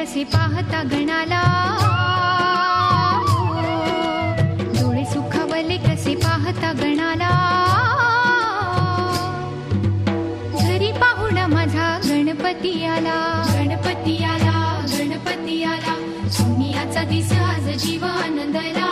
कसे पाहता गणाला, डोळे सुखावले कसे पाहता गणाला. घरी पाहुणा माझा गणपती आला, गणपती आला, गणपती आला. सोनियाचा दिस आज जीव आनंदला.